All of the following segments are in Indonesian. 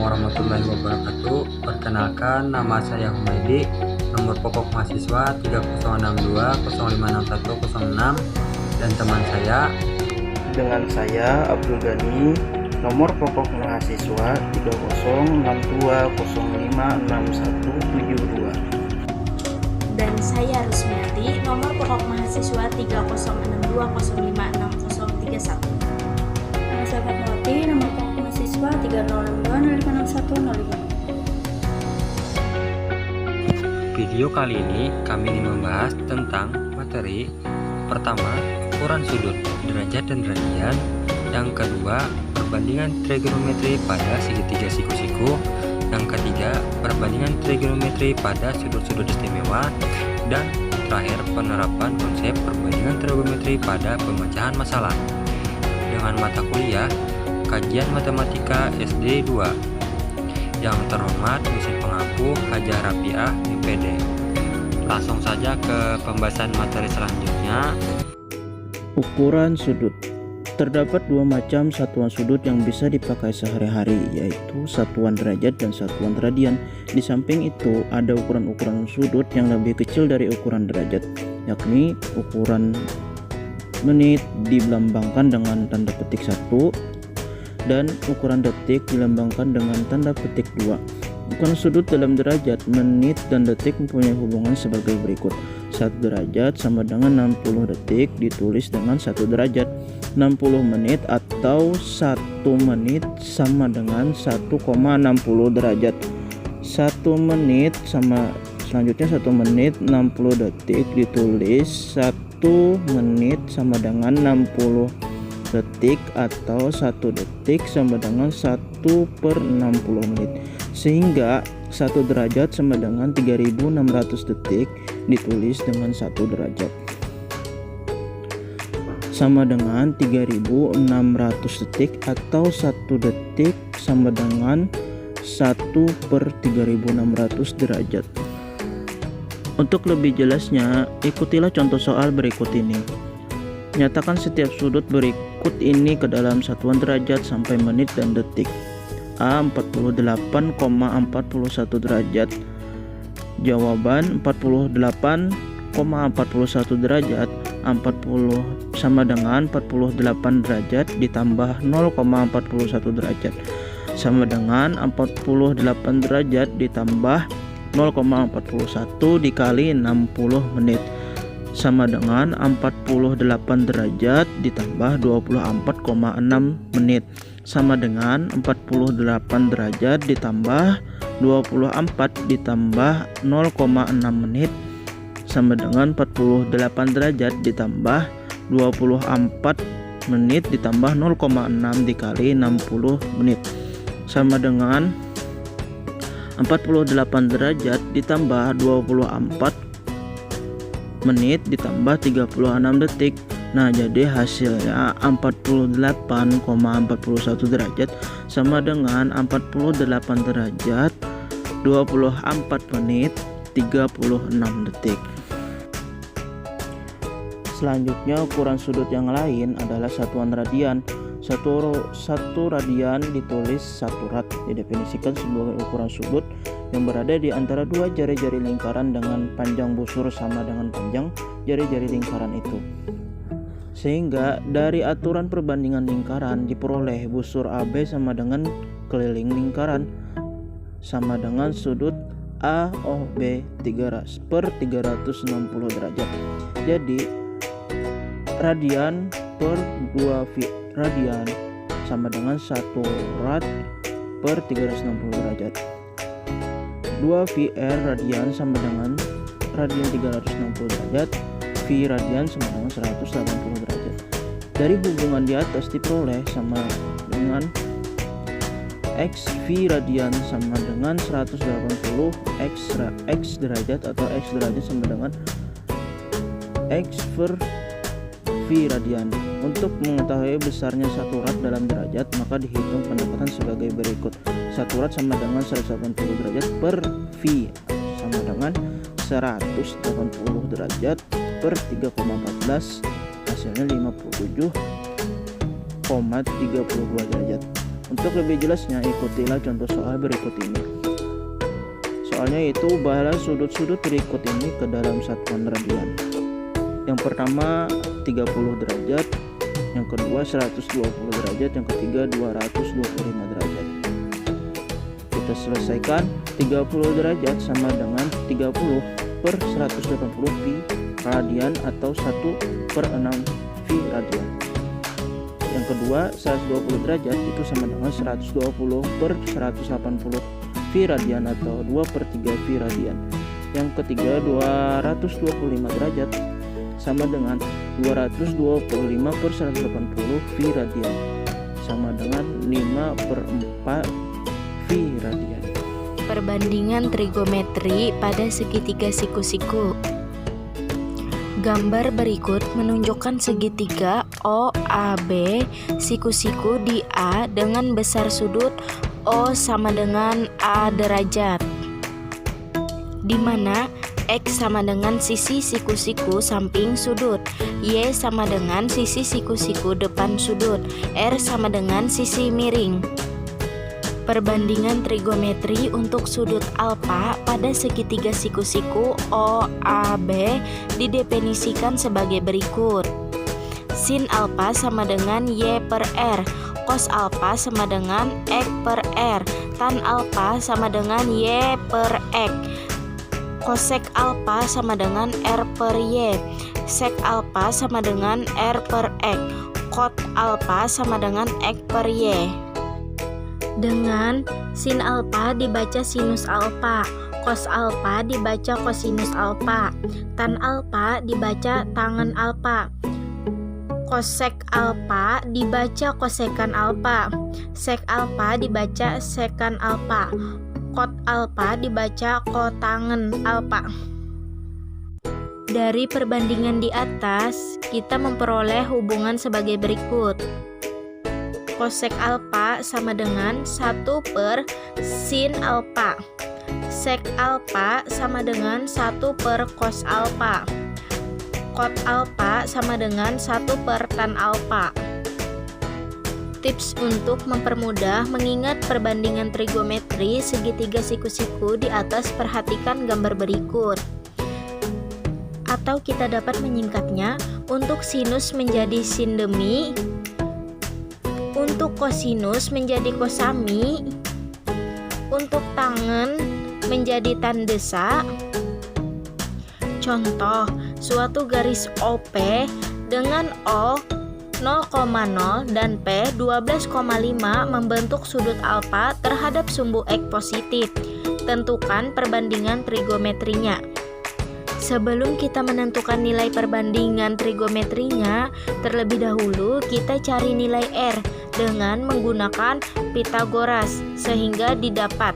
warahmatullahi wabarakatuh. Perkenalkan, nama saya Humaydi, nomor pokok mahasiswa 3062056106, dan teman saya dengan saya Abdul Ghani, nomor pokok mahasiswa 3062056172. Dan saya Rusmiati, nomor pokok mahasiswa 3062056031. Nama saya Fatmawati, nomor pokok mahasiswa 3062056105. Video kali ini kami ingin membahas tentang materi pertama, ukuran sudut, derajat dan radian. Yang kedua, perbandingan trigonometri pada segitiga siku-siku. Yang ketiga, perbandingan trigonometri pada sudut-sudut istimewa. Dan terakhir, penerapan konsep perbandingan trigonometri pada pemecahan masalah. Dengan mata kuliah Kajian Matematika SD 2. Yang terhormat dosen pengampu Hajah Rabiah, MPD. Langsung saja ke pembahasan materi selanjutnya. Ukuran sudut. Terdapat dua macam satuan sudut yang bisa dipakai sehari-hari, yaitu satuan derajat dan satuan radian. Di samping itu, ada ukuran-ukuran sudut yang lebih kecil dari ukuran derajat, yakni ukuran menit dilambangkan dengan tanda petik 1 dan ukuran detik dilambangkan dengan tanda petik 2. Ukuran sudut dalam derajat, menit, dan detik mempunyai hubungan sebagai berikut. 1 derajat sama dengan 60 detik ditulis dengan 1 derajat. 60 menit atau 1 menit sama dengan 1,60 derajat. 1 menit sama selanjutnya 1 menit 60 detik ditulis 1 menit sama dengan 60 detik atau 1 detik sama dengan 1/60 menit, sehingga 1 derajat sama dengan 3600 detik ditulis dengan 1 derajat, sama dengan 3600 detik atau 1 detik sama dengan 1/3600 derajat. Untuk lebih jelasnya, ikutilah contoh soal berikut ini. Nyatakan setiap sudut berikut ini ke dalam satuan derajat sampai menit dan detik. A 48,41 derajat. Jawaban 48,41 derajat. 40 sama dengan 48 derajat ditambah 0,41 derajat sama dengan 48 derajat ditambah 0,41 dikali 60 menit sama dengan 48 derajat ditambah 24,6 menit sama dengan 48 derajat ditambah 24 ditambah 0,6 menit sama dengan 48 derajat ditambah 24 menit ditambah 0,6 dikali 60 menit sama dengan 48 derajat ditambah 24 menit ditambah 36 detik. Nah, jadi hasilnya 48,41 derajat sama dengan 48 derajat 24 menit 36 detik. Selanjutnya, ukuran sudut yang lain adalah satuan radian. Satu radian ditulis 1 rad, didefinisikan sebagai ukuran sudut yang berada di antara dua jari-jari lingkaran dengan panjang busur sama dengan panjang jari-jari lingkaran itu. Sehingga dari aturan perbandingan lingkaran diperoleh busur AB sama dengan keliling lingkaran sama dengan sudut AOB 3/360 derajat. Jadi radian per 2 radian sama dengan 1 rad per 360 derajat. 2 VR radian sama dengan radian 360 derajat. V radian sama dengan 180 derajat. Dari hubungan di atas diperoleh sama dengan X V radian sama dengan 180 X derajat atau X derajat sama dengan X per V radian. Untuk mengetahui besarnya 1 rad dalam derajat, maka dihitung pendekatan sebagai berikut. 1 rad sama dengan 180 derajat per V sama dengan 180 derajat per 3,14, hasilnya 57,32 derajat. Untuk lebih jelasnya, ikutilah contoh soal berikut ini. Soalnya itu ubahlah sudut-sudut berikut ini ke dalam satuan radian. Yang pertama 30 derajat, yang kedua 120 derajat, yang ketiga 225 derajat. Kita selesaikan. 30 derajat sama dengan 30 per 180 pi radian atau 1/6 pi radian. Yang kedua 120 derajat itu sama dengan 120 per 180 pi radian atau 2/3 pi radian. Yang ketiga 225 derajat sama dengan 225 per 180 pi radian sama dengan 5/4 pi radian. Perbandingan trigonometri pada segitiga siku-siku. Gambar berikut menunjukkan segitiga OAB siku-siku di A dengan besar sudut O sama dengan A derajat, di mana X sama dengan sisi siku-siku samping sudut, Y sama dengan sisi siku-siku depan sudut, R sama dengan sisi miring. Perbandingan trigonometri untuk sudut alfa pada segitiga siku-siku OAB didefinisikan sebagai berikut. Sin alfa sama dengan Y per R, cos alfa sama dengan X per R, tan alfa sama dengan Y per X, cosec alfa sama dengan R per Y, sec alfa sama dengan R per X, cot alfa sama dengan X per Y. Dengan sin alfa dibaca sinus alfa, cos alfa dibaca kosinus alfa, tan alfa dibaca tangen alfa, cosec alfa dibaca kosekan alfa, sec alfa dibaca sekan alfa, cot alfa dibaca kotangen alfa. Dari perbandingan di atas, kita memperoleh hubungan sebagai berikut. Cosec alfa sama dengan 1 per sin alfa, sec alfa sama dengan 1 per cos alfa, cot alfa sama dengan 1 per tan alfa. Tips untuk mempermudah mengingat perbandingan trigonometri segitiga siku-siku di atas, perhatikan gambar berikut. Atau kita dapat menyingkatnya, untuk sinus menjadi sin demi, untuk kosinus menjadi kosami, untuk tangen menjadi tan desa. Contoh, suatu garis OP dengan O 0,0 dan P 12,5 membentuk sudut alfa terhadap sumbu X positif. Tentukan perbandingan trigonometrinya. Sebelum kita menentukan nilai perbandingan trigonometrinya, terlebih dahulu kita cari nilai R dengan menggunakan Pythagoras sehingga didapat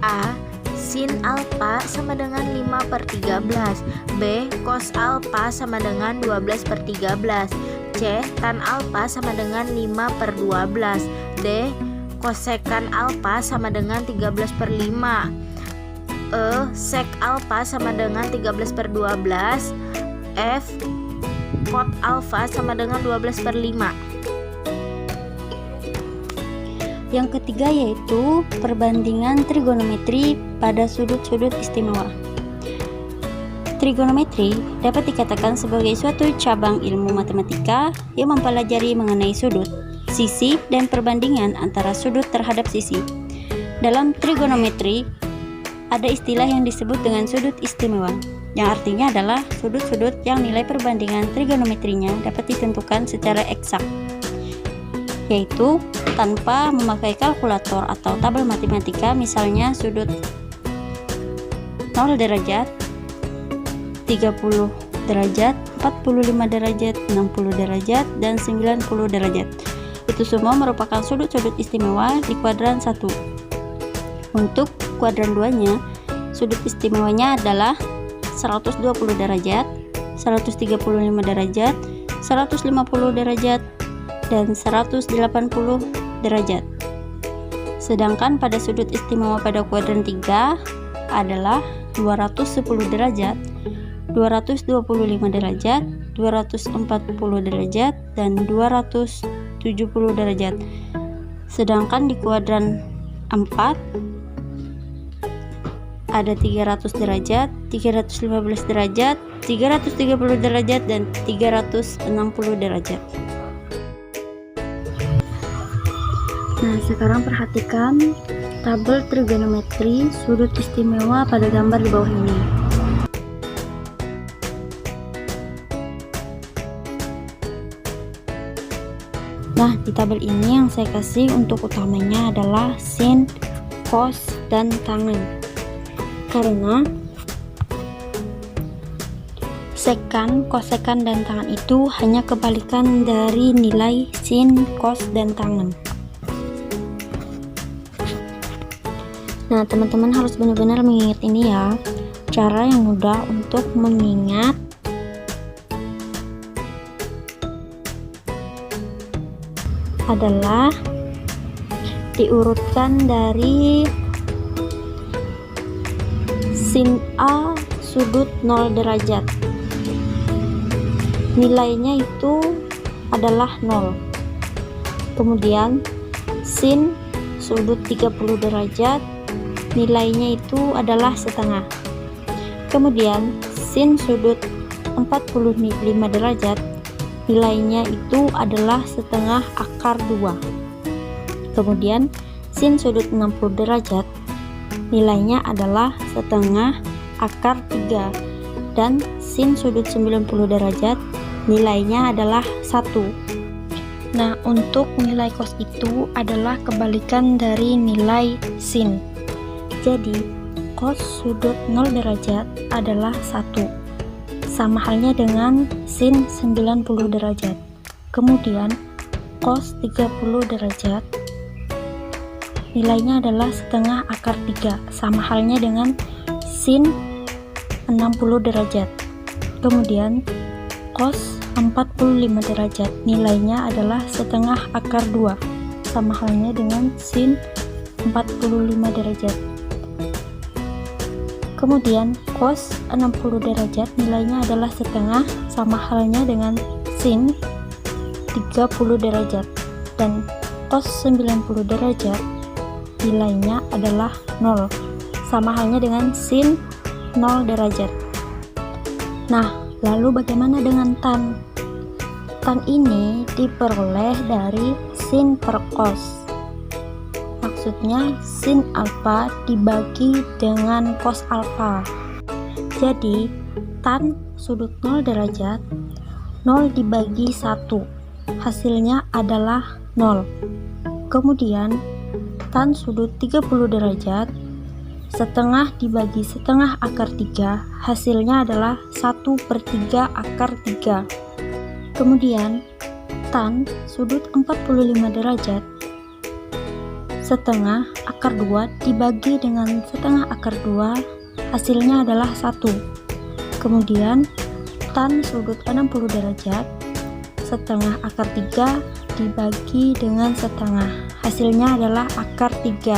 A. Sin alfa sama dengan 5/13, B. Cos alfa sama dengan 12/13, C. Tan alfa sama dengan 5/12, D. Kosekan alfa sama dengan 13/5, E. Sec alfa sama dengan 13/12, F. Cot alfa sama dengan 12/5. Yang ketiga yaitu perbandingan trigonometri pada sudut-sudut istimewa. Trigonometri dapat dikatakan sebagai suatu cabang ilmu matematika yang mempelajari mengenai sudut, sisi, dan perbandingan antara sudut terhadap sisi. Dalam trigonometri ada istilah yang disebut dengan sudut istimewa, yang artinya adalah sudut-sudut yang nilai perbandingan trigonometrinya dapat ditentukan secara eksak, yaitu tanpa memakai kalkulator atau tabel matematika. Misalnya sudut 0 derajat, 30 derajat, 45 derajat, 60 derajat, dan 90 derajat. Itu semua merupakan sudut-sudut istimewa di kuadran 1. Untuk kuadran 2-nya, sudut istimewanya adalah 120 derajat, 135 derajat, 150 derajat, dan 180 derajat. Sedangkan pada sudut istimewa pada kuadran 3 adalah 210 derajat, 225 derajat, 240 derajat, dan 270 derajat. Sedangkan di kuadran 4 ada 300 derajat, 315 derajat, 330 derajat, dan 360 derajat. Nah, sekarang perhatikan tabel trigonometri sudut istimewa pada gambar di bawah ini. Nah, di tabel ini yang saya kasih untuk utamanya adalah sin, cos, dan tangen. Karena sekan, kosekan, dan tangen itu hanya kebalikan dari nilai sin, cos, dan tangen. Nah, teman-teman harus benar-benar mengingat ini ya. Cara yang mudah untuk mengingat adalah diurutkan dari sin A sudut 0 derajat. Nilainya itu adalah 0. Kemudian sin sudut 30 derajat, nilainya itu adalah setengah. Kemudian sin sudut 45 derajat, nilainya itu adalah setengah akar 2. Kemudian sin sudut 60 derajat, nilainya adalah setengah akar 3. Dan sin sudut 90 derajat, nilainya adalah 1. Nah, untuk nilai cos itu adalah kebalikan dari nilai sin. Jadi, cos sudut 0 derajat adalah 1. Sama halnya dengan sin 90 derajat. Kemudian, cos 30 derajat, nilainya adalah setengah akar 3. Sama halnya dengan sin 60 derajat. Kemudian, cos 45 derajat, nilainya adalah setengah akar 2. Sama halnya dengan sin 45 derajat. Kemudian cos 60 derajat nilainya adalah setengah, sama halnya dengan sin 30 derajat. Dan cos 90 derajat nilainya adalah 0, sama halnya dengan sin 0 derajat. Nah, lalu bagaimana dengan tan? Tan ini diperoleh dari sin per cos. Maksudnya sin alfa dibagi dengan cos alfa. Jadi tan sudut 0 derajat, 0 dibagi 1, hasilnya adalah 0. Kemudian tan sudut 30 derajat, setengah dibagi setengah akar 3, hasilnya adalah 1/3 akar 3. Kemudian tan sudut 45 derajat, setengah akar 2 dibagi dengan setengah akar 2, hasilnya adalah 1. Kemudian tan sudut 60 derajat, setengah akar 3 dibagi dengan setengah, hasilnya adalah akar 3.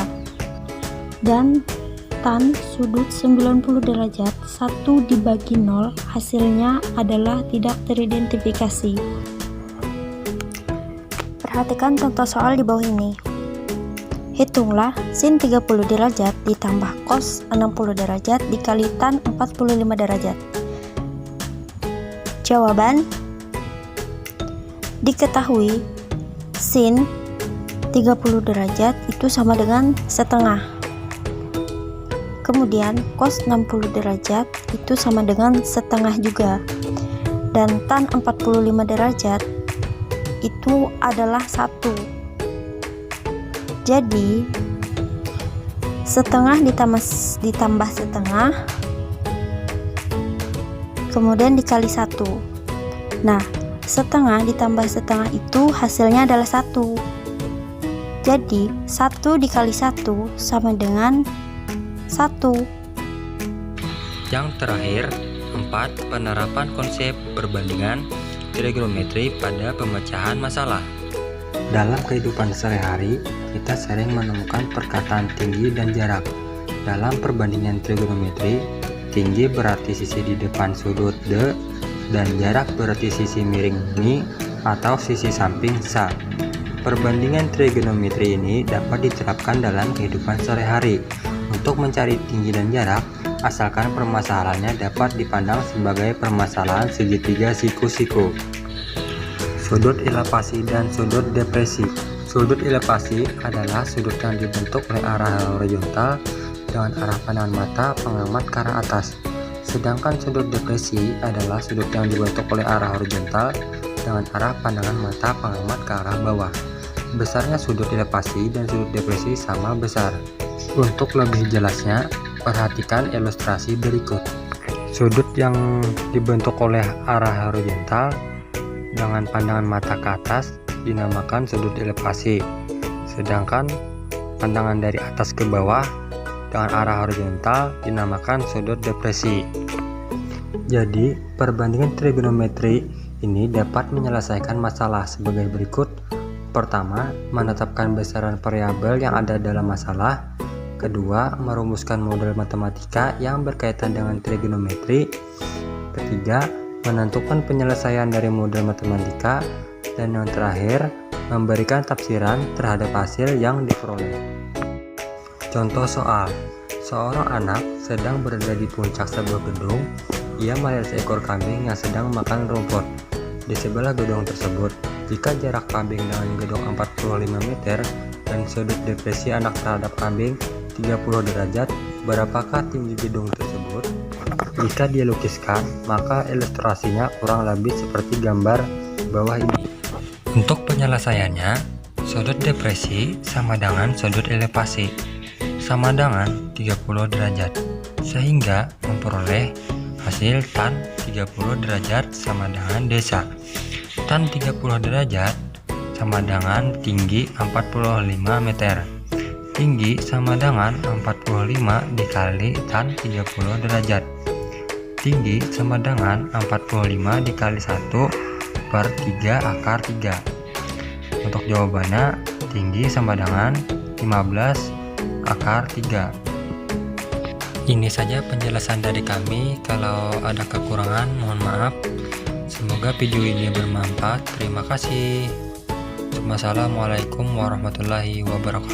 Dan tan sudut 90 derajat, 1 dibagi 0, hasilnya adalah tidak teridentifikasi. Perhatikan contoh soal di bawah ini. Hitunglah sin 30 derajat ditambah cos 60 derajat dikali tan 45 derajat. Jawaban: diketahui sin 30 derajat itu sama dengan setengah. Kemudian cos 60 derajat itu sama dengan setengah juga. Dan tan 45 derajat itu adalah 1. Jadi setengah ditambah setengah, kemudian dikali 1. Nah, setengah ditambah setengah itu hasilnya adalah 1. Jadi 1 dikali 1 sama dengan 1. Yang terakhir, 4. Penerapan konsep perbandingan trigonometri pada pemecahan masalah. Dalam kehidupan sehari-hari, kita sering menemukan perkataan tinggi dan jarak. Dalam perbandingan trigonometri, tinggi berarti sisi di depan sudut D, dan jarak berarti sisi miring Mi atau sisi samping Sa. perbandingan trigonometri ini dapat diterapkan dalam kehidupan sehari-hari untuk mencari tinggi dan jarak, asalkan permasalahannya dapat dipandang sebagai permasalahan segitiga siku-siku. Sudut elevasi dan sudut depresi. Sudut elevasi adalah sudut yang dibentuk oleh arah horizontal dengan arah pandangan mata pengamat ke arah atas. Sedangkan sudut depresi adalah sudut yang dibentuk oleh arah horizontal dengan arah pandangan mata pengamat ke arah bawah. Besarnya sudut elevasi dan sudut depresi sama besar. Untuk lebih jelasnya, perhatikan ilustrasi berikut. Sudut yang dibentuk oleh arah horizontal dengan pandangan mata ke atas dinamakan sudut elevasi. Sedangkan pandangan dari atas ke bawah dengan arah horizontal dinamakan sudut depresi. Jadi, perbandingan trigonometri ini dapat menyelesaikan masalah sebagai berikut. Pertama, menetapkan besaran variabel yang ada dalam masalah. Kedua, merumuskan model matematika yang berkaitan dengan trigonometri. Ketiga, menentukan penyelesaian dari model matematika. Dan yang terakhir, memberikan tafsiran terhadap hasil yang diperoleh. Contoh soal. Seorang anak sedang berada di puncak sebuah gedung. Ia melihat seekor kambing yang sedang makan rumput. Di sebelah gedung tersebut, jika jarak kambing dengan gedung 45 meter dan sudut depresi anak terhadap kambing 30 derajat, berapakah tinggi gedung tersebut? Jika dilukiskan, maka ilustrasinya kurang lebih seperti gambar bawah ini. Untuk penyelesaiannya, sudut depresi sama dengan sudut elevasi sama dengan 30 derajat, sehingga memperoleh hasil tan 30 derajat sama dengan desa. Tan 30 derajat sama dengan tinggi 45 meter. Tinggi sama dengan 45 dikali tan 30 derajat. Tinggi sama dengan 45 dikali 1 per 3 akar 3. Untuk jawabannya, tinggi sama dengan 15 akar 3. Ini saja penjelasan dari kami. Kalau ada kekurangan, mohon maaf. Semoga video ini bermanfaat. Terima kasih. Wassalamualaikum warahmatullahi wabarakatuh.